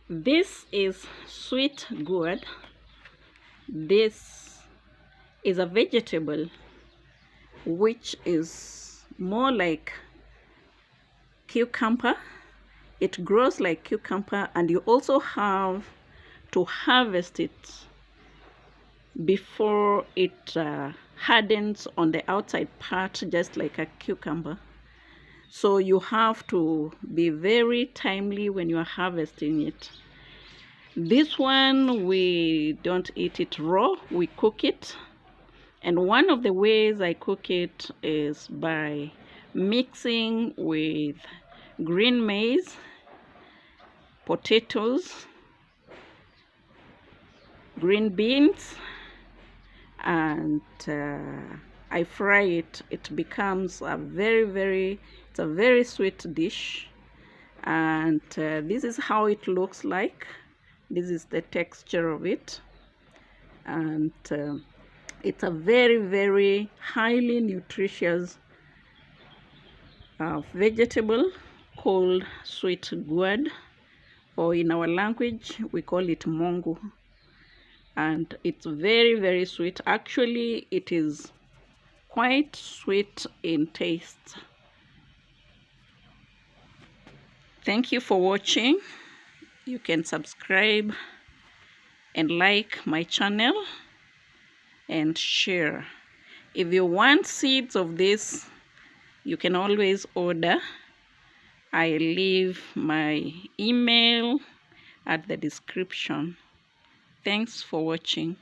This is sweet gourd. This is a vegetable which is more like cucumber. It grows like cucumber, and you also have to harvest it before it hardens on the outside part, just like a cucumber. So you have to be very timely when you are harvesting it. This one, we don't eat it raw, we cook it. And one of the ways I cook it is by mixing with green maize, potatoes, green beans, and I fry it. It becomes a it's a very sweet dish. And this is how it looks like. This is the texture of it. And it's a very highly nutritious vegetable called sweet gourd, or in our language we call it mongo. And it's very sweet. Actually, it is quite sweet in taste. Thank you for watching. You can subscribe and like my channel and share. If you want seeds of this, you can always order. I leave my email at the description. Thanks for watching.